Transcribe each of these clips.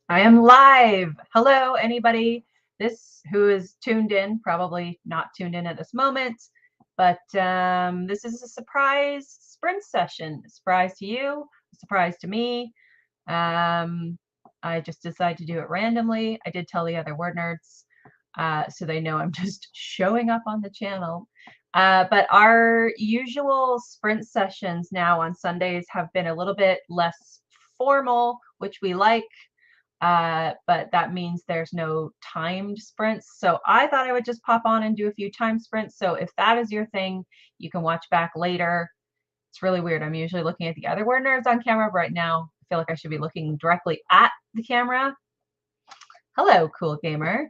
I am live. Hello, anybody. This who is tuned in, probably not tuned in at this moment, but this is a surprise sprint session. A surprise to you, a surprise to me. I just decided to do it randomly. I did tell the other word nerds, so they know I'm just showing up on the channel. But our usual sprint sessions now on Sundays have been a little bit less formal, which we like. But that means there's no timed sprints. So I thought I would just pop on and do a few time sprints. So if that is your thing, you can watch back later. It's really weird. I'm usually looking at the other word nerds on camera, but right now I feel like I should be looking directly at the camera. Hello, cool gamer.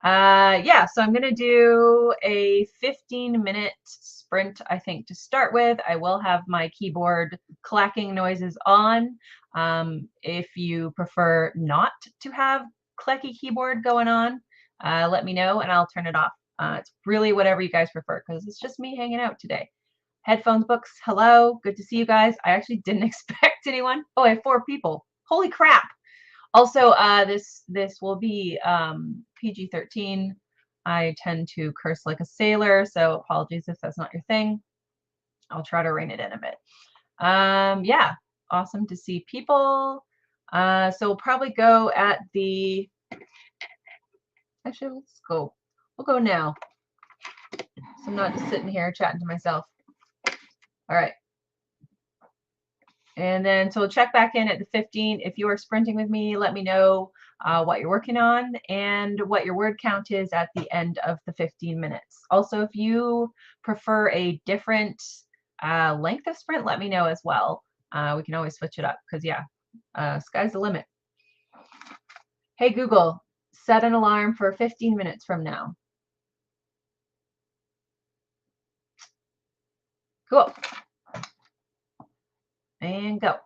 Yeah, so I'm gonna do a 15-minute sprint, I think, to start with. I will have my keyboard clacking noises on. If you prefer not to have clacky keyboard going on, let me know and I'll turn it off. It's really whatever you guys prefer because it's just me hanging out today. Headphones books, hello, good to see you guys. I actually didn't expect anyone. Oh, I have 4 people. Holy crap. Also, this will be PG-13. I tend to curse like a sailor, so apologies if that's not your thing. I'll try to rein it in a bit. Yeah, awesome to see people. So we'll probably go at the. Actually, let's go. We'll go now. So I'm not just sitting here chatting to myself. All right. And then, so we'll check back in at the 15. If you are sprinting with me, let me know what you're working on and what your word count is at the end of the 15 minutes. Also, if you prefer a different length of sprint, let me know as well. We can always switch it up because, yeah, sky's the limit. Hey, Google, set an alarm for 15 minutes from now. Cool. And go.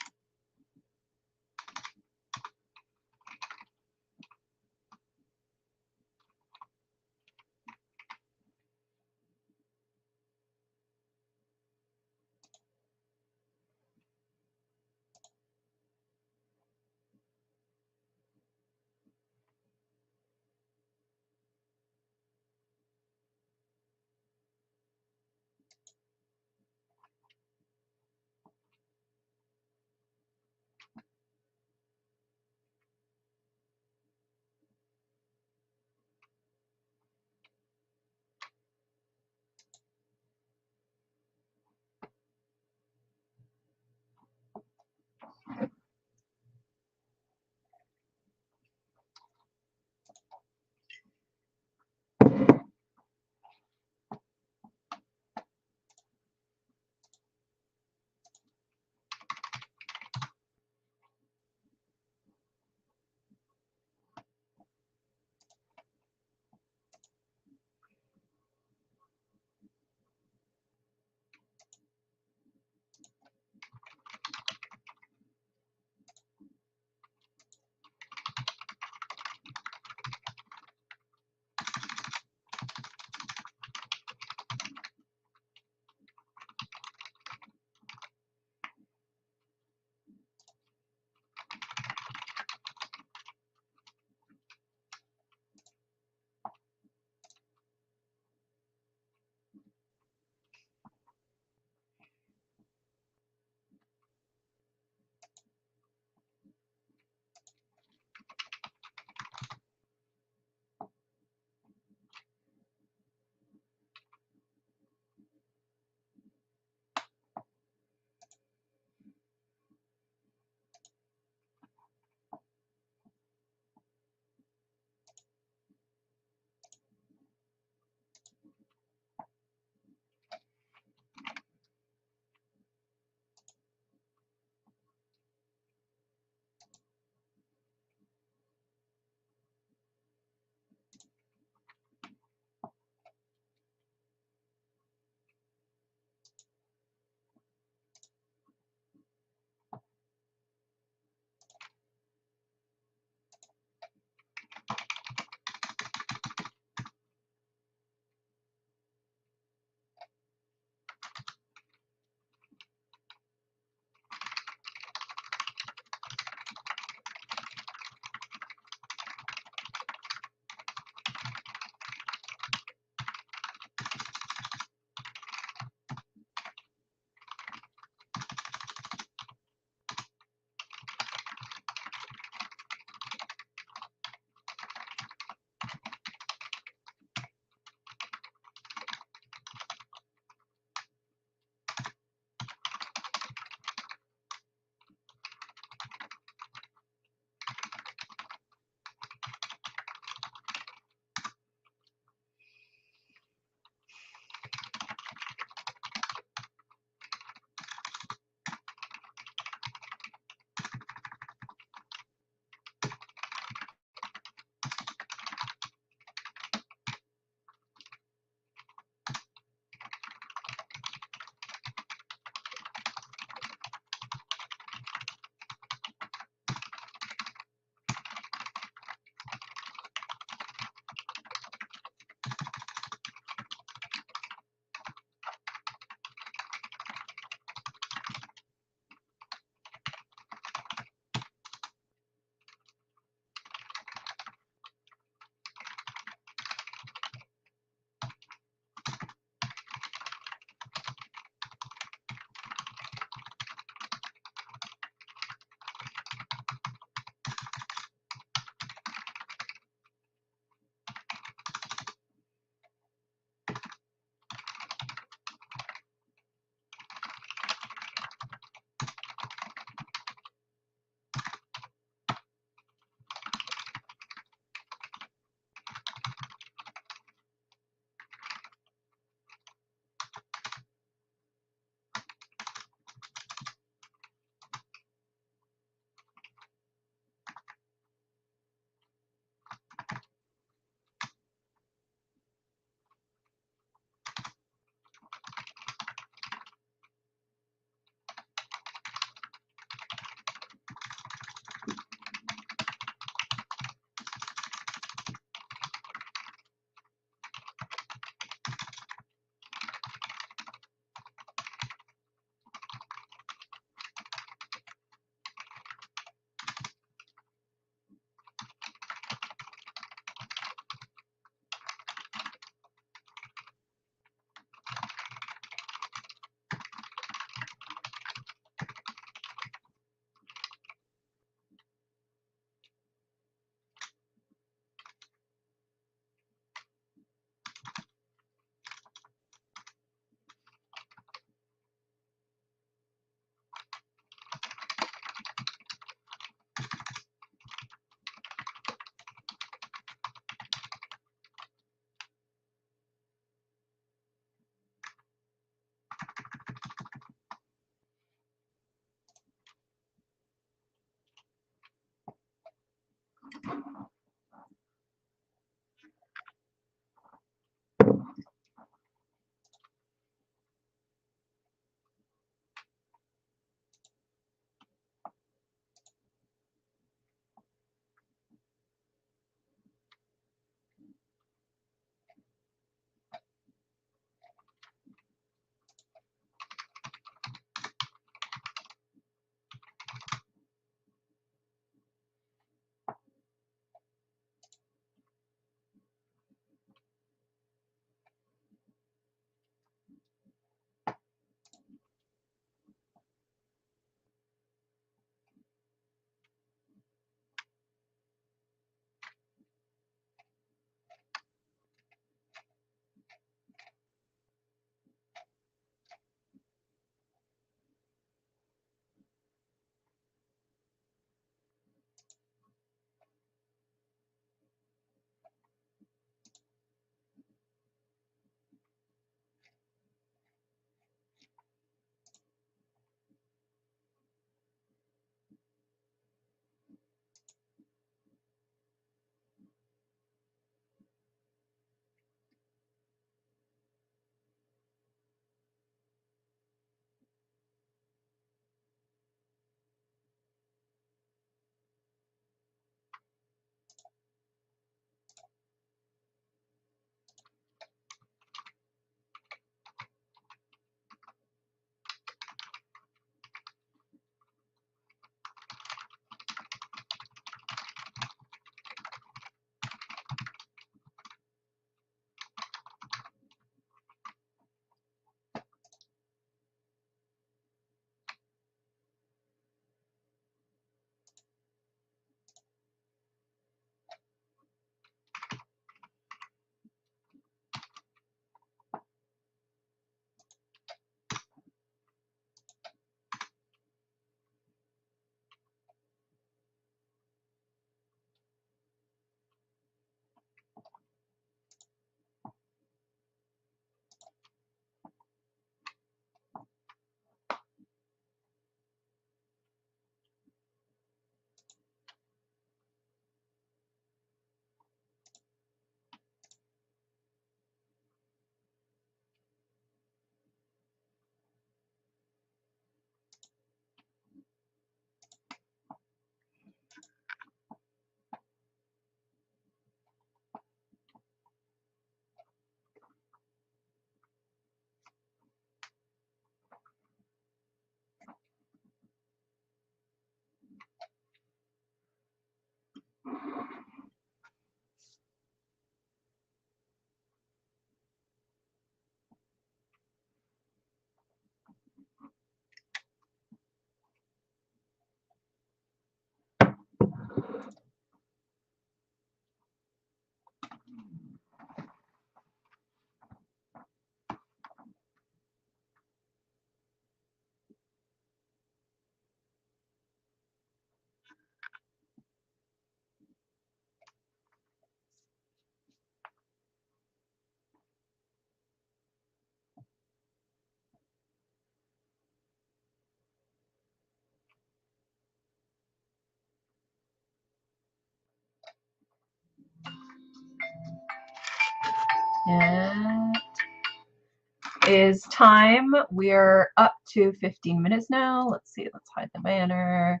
It is time. We're up to 15 minutes now. Let's see. Let's hide the banner.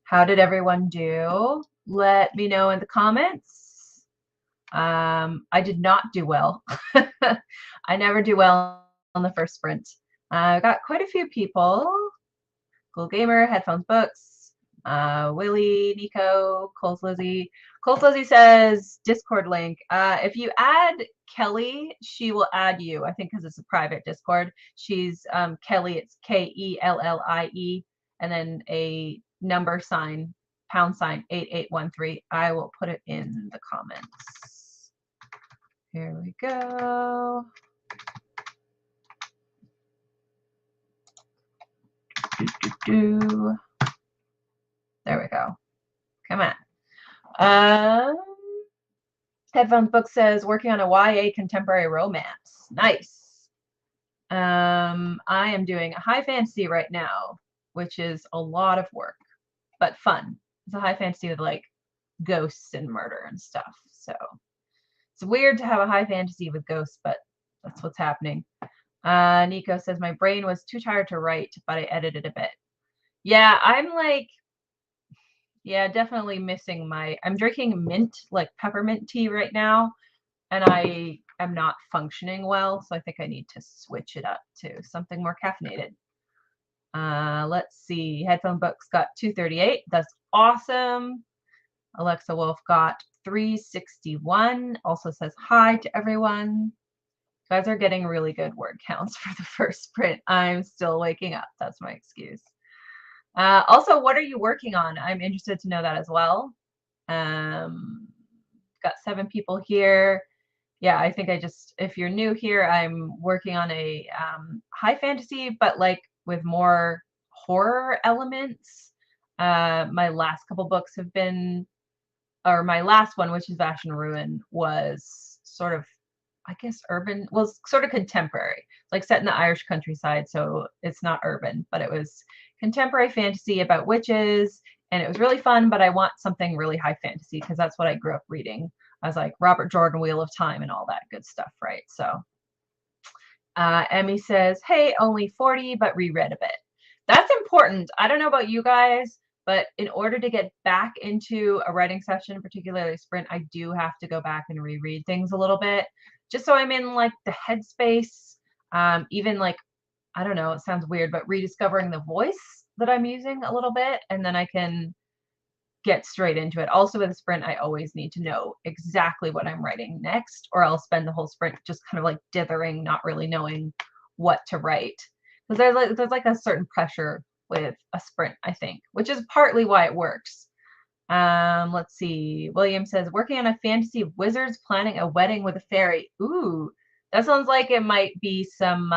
How did everyone do? Let me know in the comments. I did not do well. I never do well on the first sprint. I got quite a few people. Cool Gamer, Headphones Books, Willie, Nico, Coles Lizzie. Coles Lizzie says Discord link. If you add Kelly, she will add you. I think because it's a private Discord. She's Kelly. It's Kellie, and then a number sign, #8813. I will put it in the comments. Here we go. There we go. Come on. Headphones Book says working on a YA contemporary romance. Nice. I am doing a high fantasy right now, which is a lot of work, but fun. It's a high fantasy with like ghosts and murder and stuff. So it's weird to have a high fantasy with ghosts, but that's what's happening. Nico says my brain was too tired to write, but I edited a bit. Yeah, I'm like, yeah, definitely missing I'm drinking mint, like peppermint tea right now, and I am not functioning well, so I think I need to switch it up to something more caffeinated. Let's see. Headphone Books got 238. That's awesome. Alexa Wolf got 361. Also says hi to everyone. You guys are getting really good word counts for the first sprint. I'm still waking up. That's my excuse. Also, what are you working on? I'm interested to know that as well. Got 7 people here. Yeah, I think if you're new here, I'm working on a high fantasy, but like with more horror elements. My last couple books have been, or my last one, which is Ash and Ruin, was sort of, I guess, urban, well, sort of contemporary, like set in the Irish countryside. So it's not urban, but it was contemporary fantasy about witches, and it was really fun. But I want something really high fantasy because that's what I grew up reading. I was like Robert Jordan, Wheel of Time, and all that good stuff, right? So Emmy says, hey, only 40, but reread a bit. That's important. I don't know about you guys, but in order to get back into a writing session, particularly sprint, I do have to go back and reread things a little bit, just so I'm in like the headspace. Even like, I don't know, it sounds weird, but rediscovering the voice that I'm using a little bit, and then I can get straight into it. Also with a sprint, I always need to know exactly what I'm writing next, or I'll spend the whole sprint just kind of like dithering, not really knowing what to write. Because there's like a certain pressure with a sprint, I think, which is partly why it works. Let's see. William says, working on a fantasy of wizards planning a wedding with a fairy. Ooh, that sounds like it might be some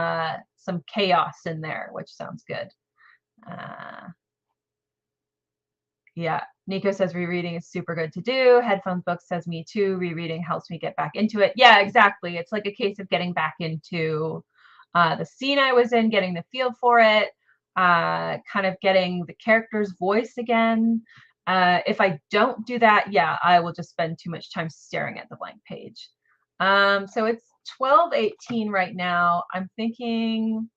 chaos in there, which sounds good. Yeah, Nico says rereading is super good to do. Headphones Book says me too. Rereading helps me get back into it. Yeah, exactly. It's like a case of getting back into the scene I was in, getting the feel for it, kind of getting the character's voice again. If I don't do that, yeah, I will just spend too much time staring at the blank page. So it's 12:18 right now. I'm thinking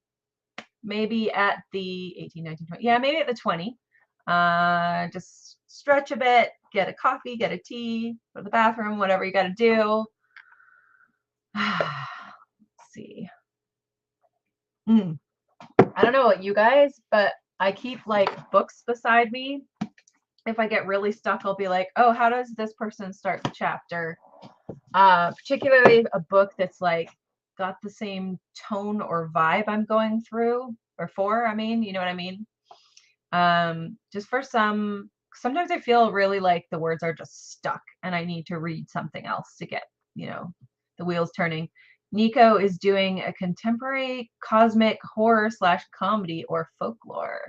maybe at the 18, 19, 20. Yeah, maybe at the 20. Just stretch a bit, get a coffee, get a tea, go to the bathroom, whatever you got to do. Let's see. I don't know about you guys, but I keep like books beside me. If I get really stuck, I'll be like, oh, how does this person start the chapter? Particularly a book that's like got the same tone or vibe I'm going through, or for, I mean, you know what I mean? Just for some sometimes I feel really like the words are just stuck and I need to read something else to get, the wheels turning. Nico is doing a contemporary cosmic horror / comedy or folklore.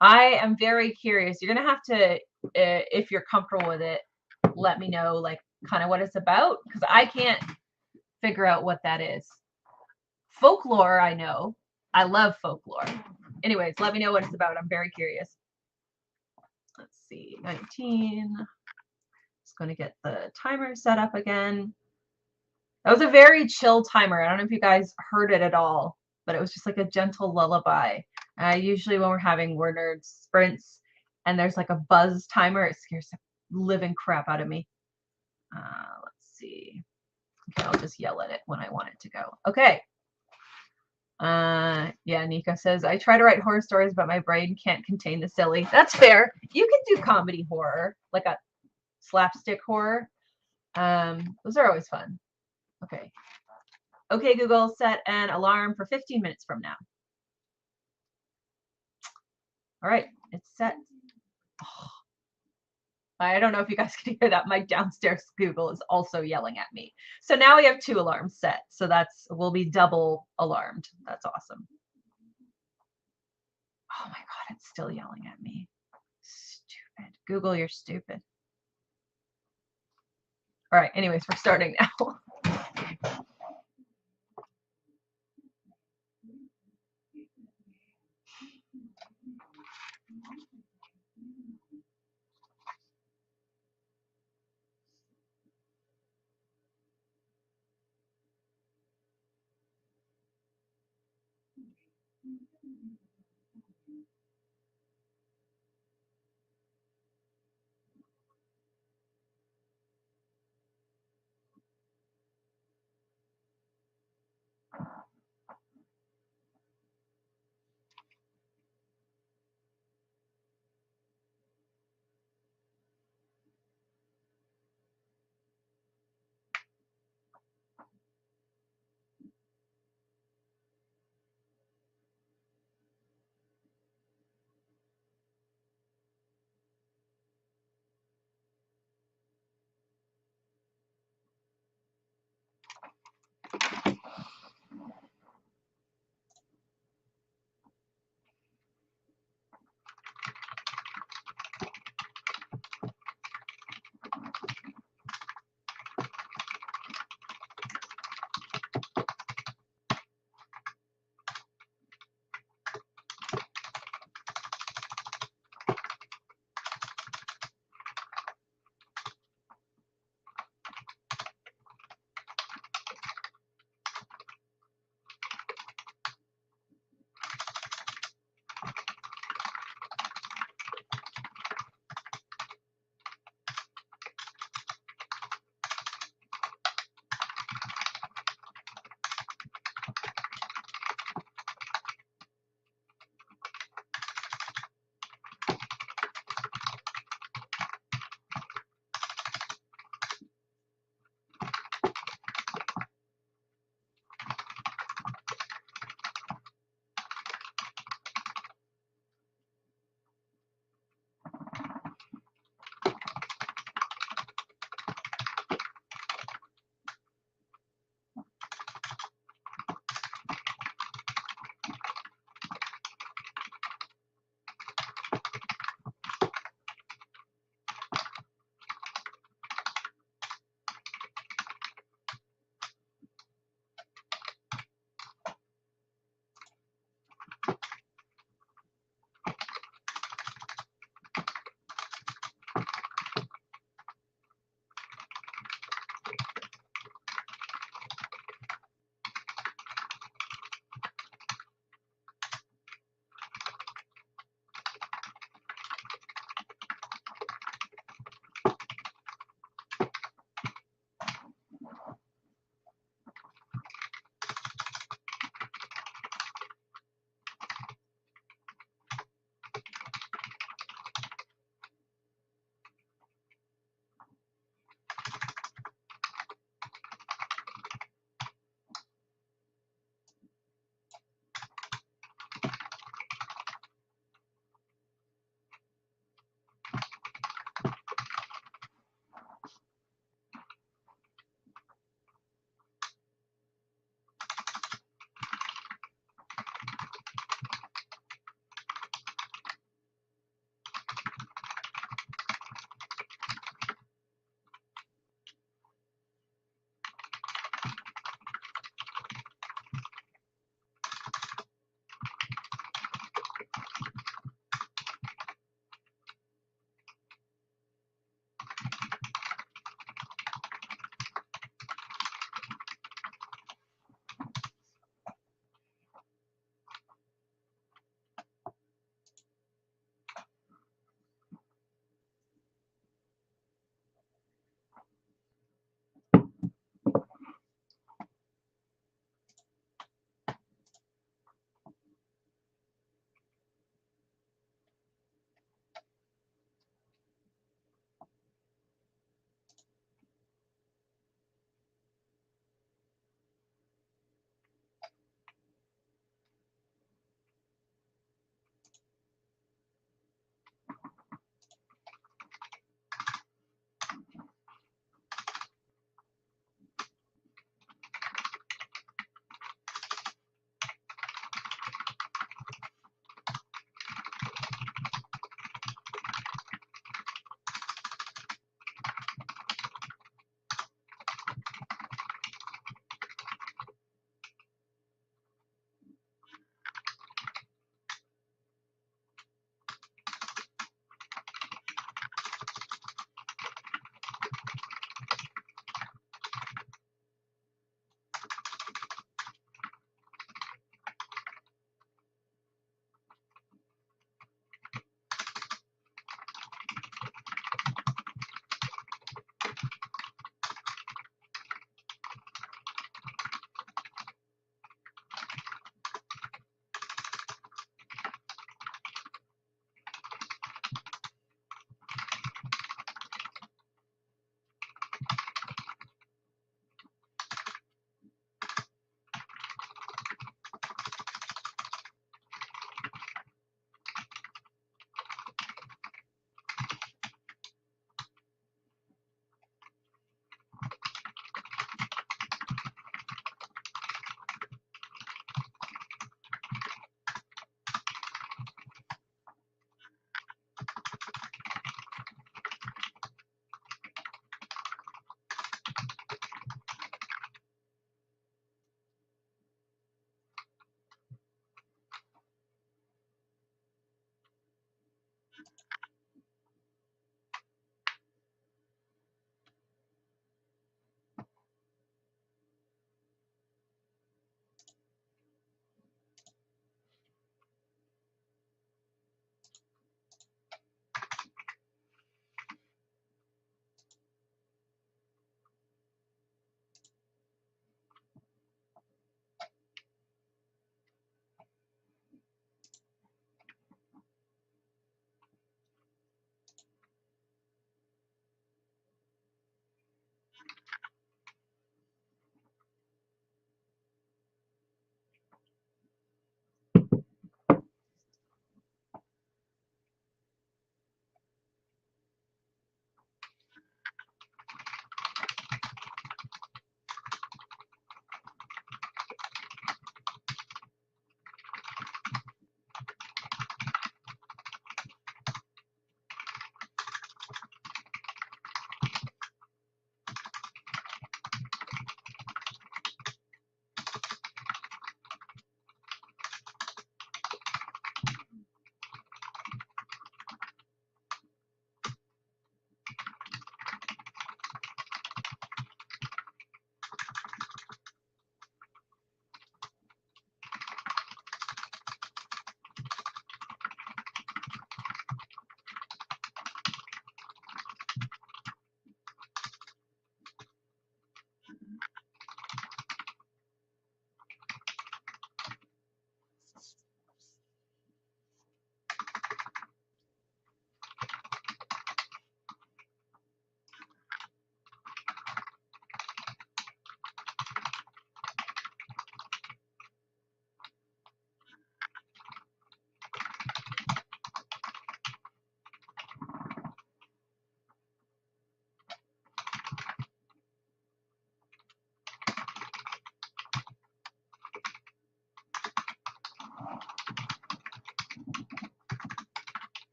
I am very curious. You're gonna have to, if you're comfortable with it, let me know like kind of what it's about, because I can't figure out what that is. Folklore, I know. I love folklore. Anyways, let me know what it's about. I'm very curious. Let's see, 19. Just going to get the timer set up again. That was a very chill timer. I don't know if you guys heard it at all, but it was just like a gentle lullaby. Usually when we're having Word Nerds sprints and there's like a buzz timer, it scares the living crap out of me. Let's see. Okay, I'll just yell at it when I want it to go. Okay. Yeah, Nico says, I try to write horror stories, but my brain can't contain the silly. That's fair. You can do comedy horror, like a slapstick horror. Those are always fun. Okay. Okay, Google, set an alarm for 15 minutes from now. All right, it's set. Oh, I don't know if you guys can hear that. My downstairs Google is also yelling at me. So now we have 2 alarms set. So we'll be double alarmed. That's awesome. Oh my God, it's still yelling at me. Stupid. Google, you're stupid. All right, anyways, we're starting now.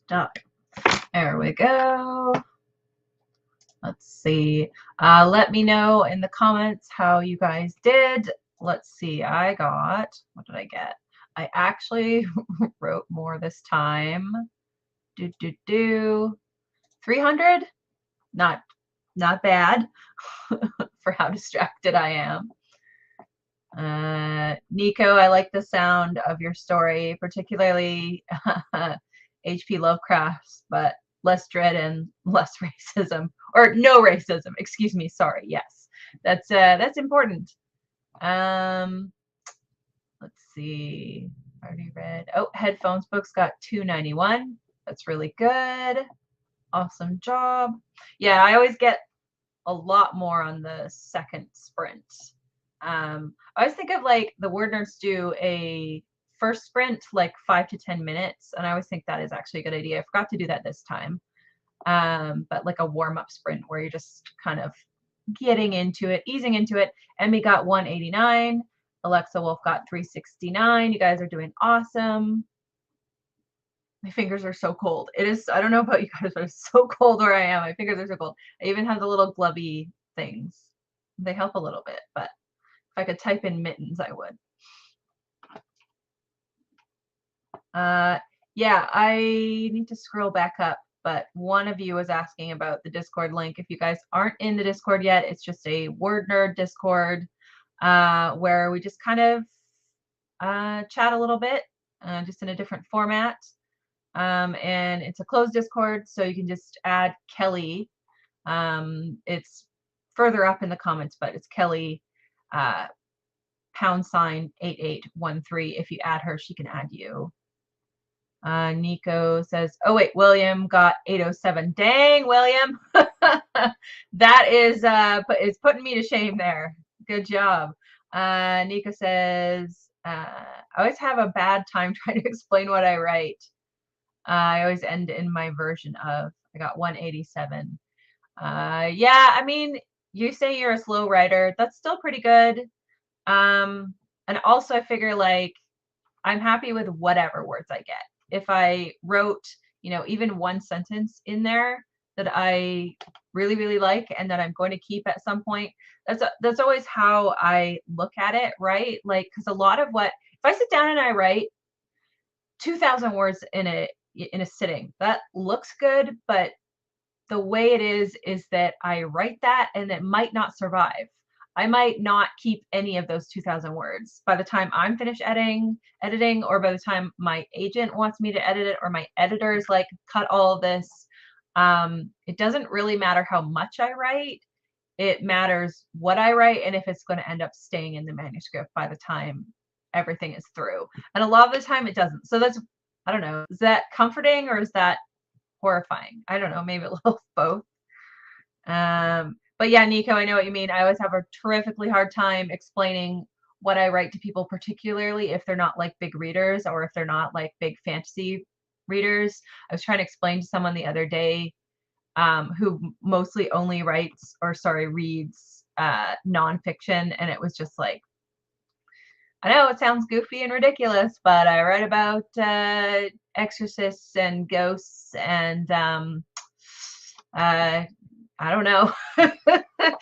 stuck. There we go. Let's see. Let me know in the comments how you guys did. Let's see. What did I get? I actually wrote more this time. 300? Not bad for how distracted I am. Nico, I like the sound of your story, particularly H.P. Lovecraft's, but less dread and less racism, or no racism. Excuse me. Sorry. Yes, that's important. Let's see. Already read. Oh, Headphones Books got $2.91. That's really good. Awesome job. Yeah, I always get a lot more on the second sprint. I always think of like the Word Nerds do a first sprint like 5 to 10 minutes, and I always think that is actually a good idea. I forgot to do that this time, but like a warm-up sprint where you're just kind of getting into it, easing into it. Emmy got 189. Alexa Wolf got 369. You guys are doing awesome. My fingers are so cold. It is, I don't know about you guys, but it's so cold where I am. My fingers are so cold. I even have the little glovey things. They help a little bit, but if I could type in mittens, I would. Yeah, I need to scroll back up, but one of you was asking about the Discord link. If you guys aren't in the Discord yet, it's just a Word Nerd Discord where we just kind of chat a little bit, just in a different format. And it's a closed Discord, so you can just add Kelly. It's further up in the comments, but it's Kelly #8813. If you add her, she can add you. Nico says, oh wait, William got 807. Dang, William. That is it's putting me to shame there. Good job. Nico says, I always have a bad time trying to explain what I write. I always end in my version of. I got 187. Yeah, I mean, you say you're a slow writer. That's still pretty good. And also I figure like I'm happy with whatever words I get. If I wrote, even one sentence in there that I really, really like and that I'm going to keep at some point, that's always how I look at it, right? Like, because a lot of if I sit down and I write 2,000 words in a sitting, that looks good, but the way it is that I write that and it might not survive. I might not keep any of those 2,000 words by the time I'm finished editing, or by the time my agent wants me to edit it, or my editors like cut all of this. It doesn't really matter how much I write. It matters what I write and if it's going to end up staying in the manuscript by the time everything is through. And a lot of the time it doesn't. So that's, I don't know, is that comforting or is that horrifying? I don't know, maybe a little both. But yeah, Nico, I know what you mean. I always have a terrifically hard time explaining what I write to people, particularly if they're not like big readers or if they're not like big fantasy readers. I was trying to explain to someone the other day who mostly only reads nonfiction, and it was just like, I know it sounds goofy and ridiculous, but I write about exorcists and ghosts and I don't know,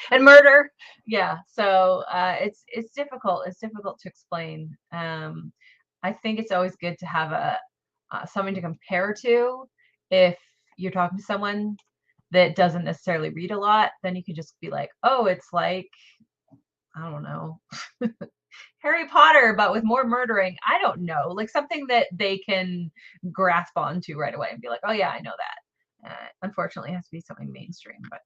and murder. Yeah, so it's difficult. It's difficult to explain. I think it's always good to have something to compare to. If you're talking to someone that doesn't necessarily read a lot, then you can just be like, oh, it's like, I don't know, Harry Potter, but with more murdering. I don't know, like something that they can grasp onto right away and be like, oh yeah, I know that. Unfortunately, it has to be something mainstream, but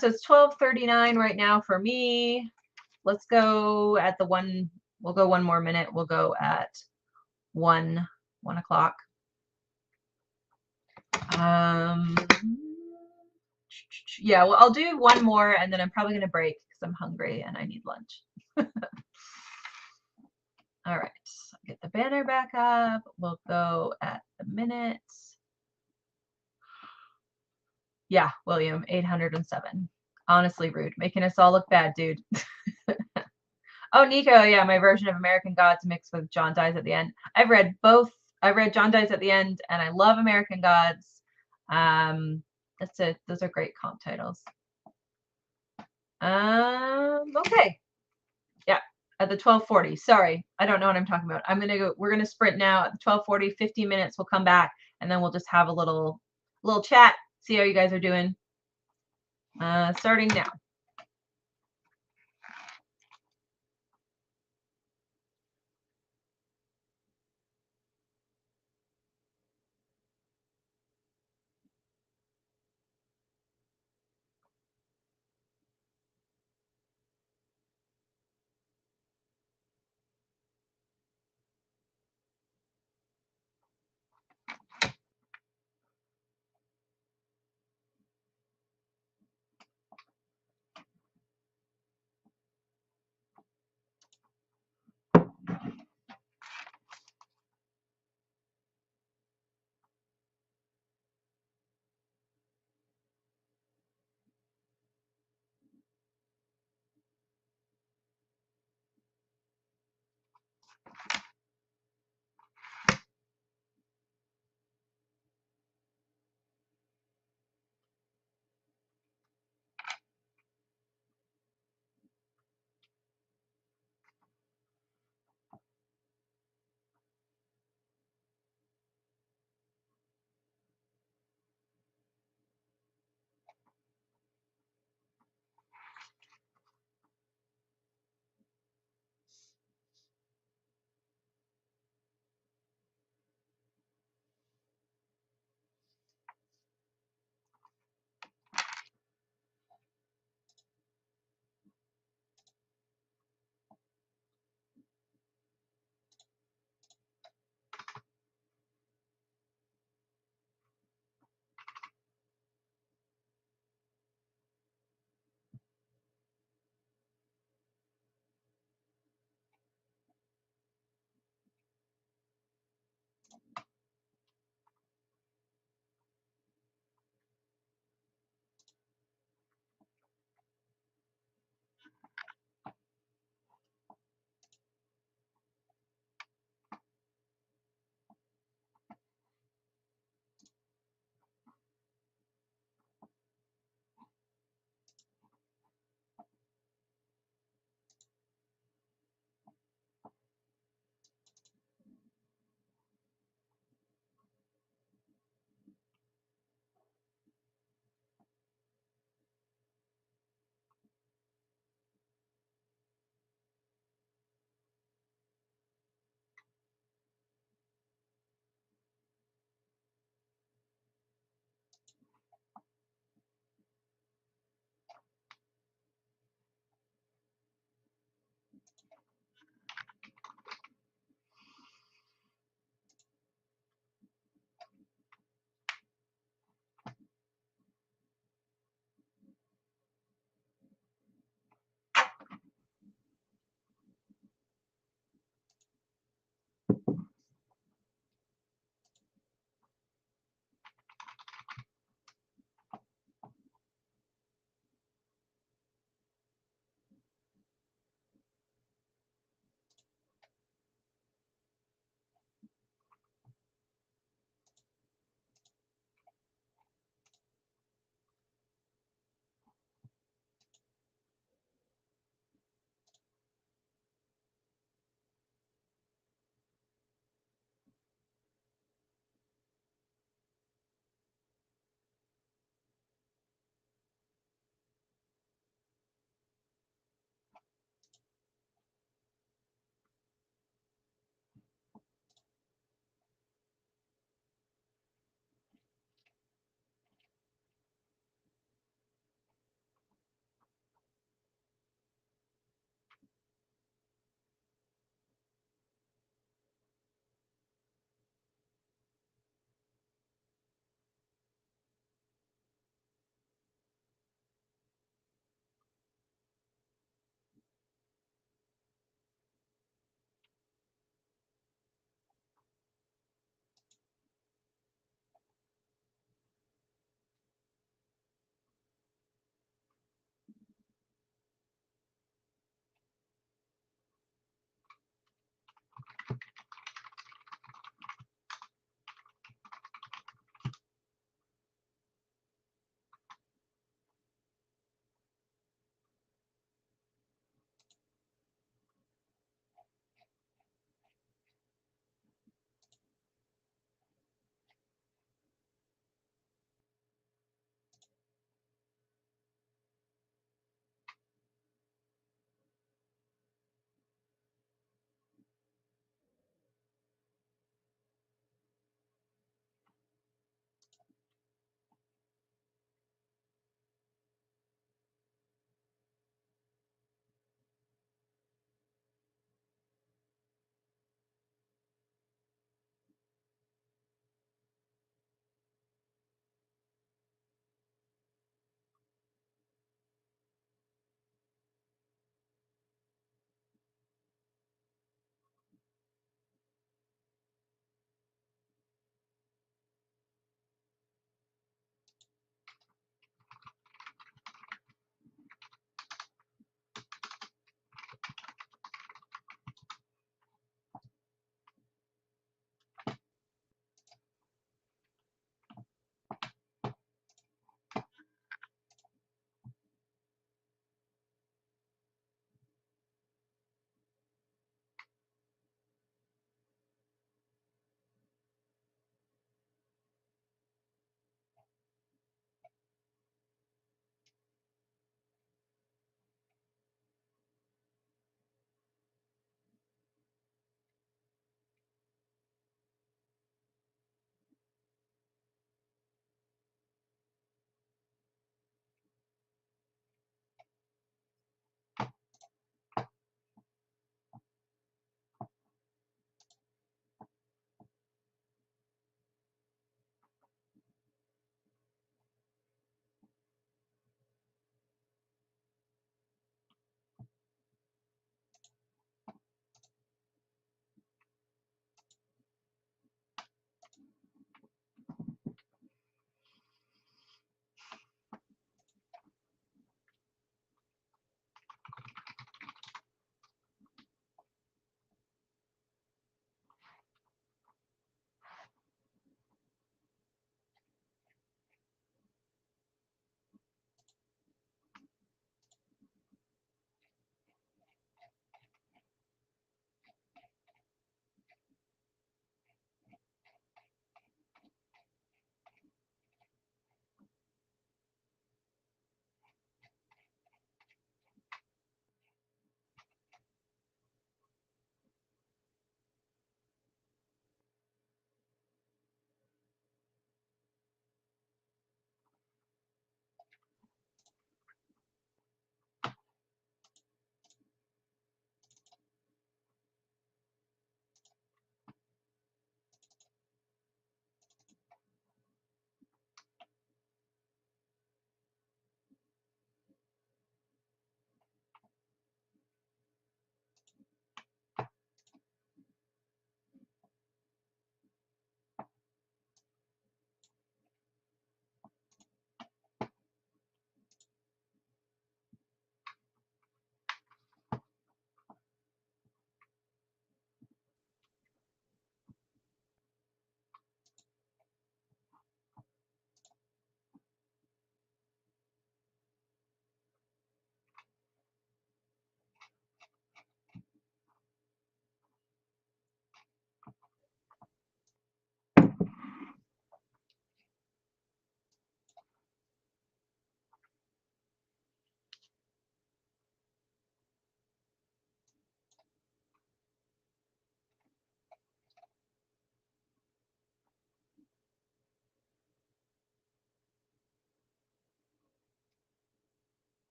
so it's 12:39 right now for me. Let's go at we'll go one more minute. We'll go at 1 o'clock. Yeah, well, I'll do one more and then I'm probably going to break because I'm hungry and I need lunch. All right, get the banner back up. We'll go at the minutes. Yeah, William, 807. Honestly rude. Making us all look bad, dude. Oh, Nico, yeah, my version of American Gods mixed with John Dies at the End. I've read both I read John Dies at the End, and I love American Gods. That's it. Those are great comp titles. Okay. Yeah, at the 12:40. Sorry, I don't know what I'm talking about. We're gonna sprint now at the 12:40, 15 minutes. We'll come back, and then we'll just have a little chat, see how you guys are doing. Starting now.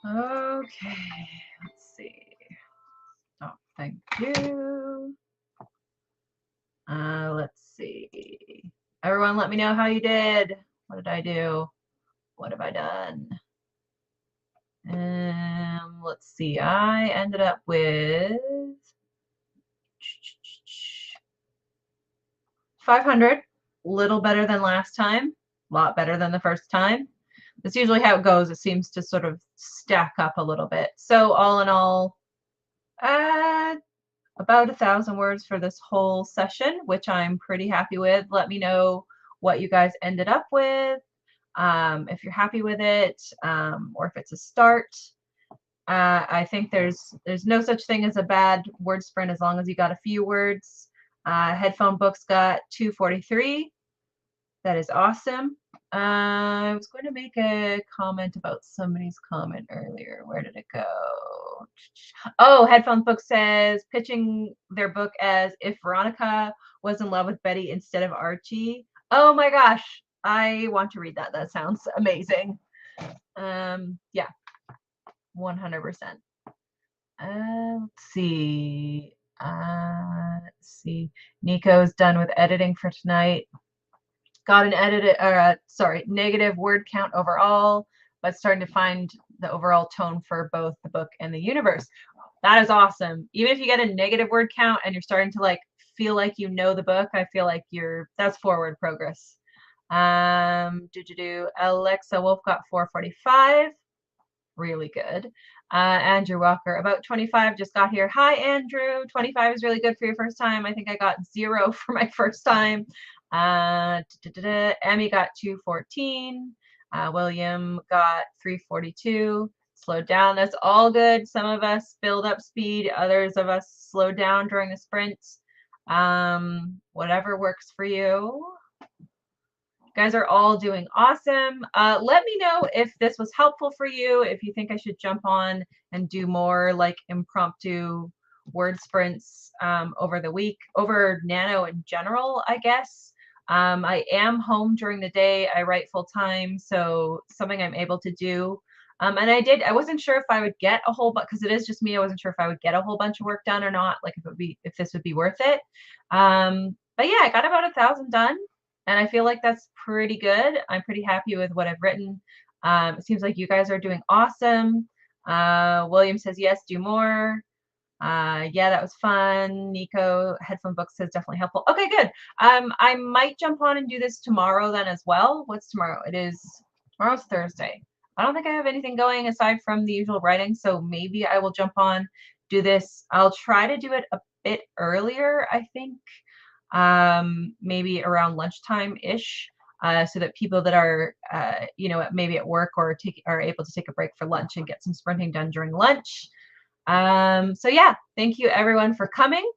Okay, let's see. Oh, thank you. Let's see. Everyone, let me know how you did. What did I do? What have I done? Let's see. I ended up with 500. Little better than last time. A lot better than the first time. That's usually how it goes. It seems to sort of stack up a little bit. So all in all, about 1,000 words for this whole session, which I'm pretty happy with. Let me know what you guys ended up with, if you're happy with it, or if it's a start. I think there's no such thing as a bad word sprint as long as you got a few words. Headphone Books got 243. That is awesome. I was going to make a comment about somebody's comment earlier. Where did it go? Oh, Headphone Book says pitching their book as if Veronica was in love with Betty instead of Archie. Oh my gosh, I want to read that. That sounds amazing. Yeah, 100%. Let's see. Let's see. Nico's done with editing for tonight. Got an negative word count overall, but starting to find the overall tone for both the book and the universe. That is awesome. Even if you get a negative word count and you're starting to like feel like you know the book, I feel like that's forward progress. Alexa Wolf got 445. Really good. Andrew Walker, about 25, just got here. Hi, Andrew. 25 is really good for your first time. I think I got 0 for my first time. Emmy got 214. William got 342. Slowed down. That's all good. Some of us build up speed. Others of us slow down during the sprint. Whatever works for you. You guys are all doing awesome. Let me know if this was helpful for you, if you think I should jump on and do more like impromptu word sprints over the week, over Nano in general, I guess. I am home during the day. I write full time, so something I'm able to do. And I wasn't sure if I would get a whole bunch, because it is just me. I wasn't sure if I would get a whole bunch of work done or not, like if this would be worth it. But yeah, I got about 1,000 done. And I feel like that's pretty good. I'm pretty happy with what I've written. It seems like you guys are doing awesome. William says, yes, do more. Yeah, that was fun. Nico, Headphone Books says definitely helpful. Okay, good. I might jump on and do this tomorrow then as well. What's tomorrow? Tomorrow's Thursday. I don't think I have anything going aside from the usual writing, so maybe I will jump on, do this. I'll try to do it a bit earlier, I think. Maybe around lunchtime-ish, so that people that are, maybe at work or are able to take a break for lunch and get some sprinting done during lunch. So yeah, thank you everyone for coming.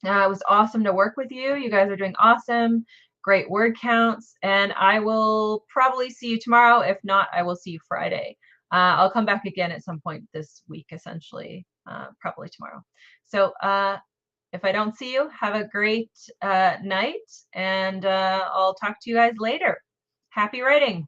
It was awesome to work with you. You guys are doing awesome. Great word counts. And I will probably see you tomorrow. If not, I will see you Friday. I'll come back again at some point this week, essentially, probably tomorrow. So if I don't see you, have a great night, and I'll talk to you guys later. Happy writing.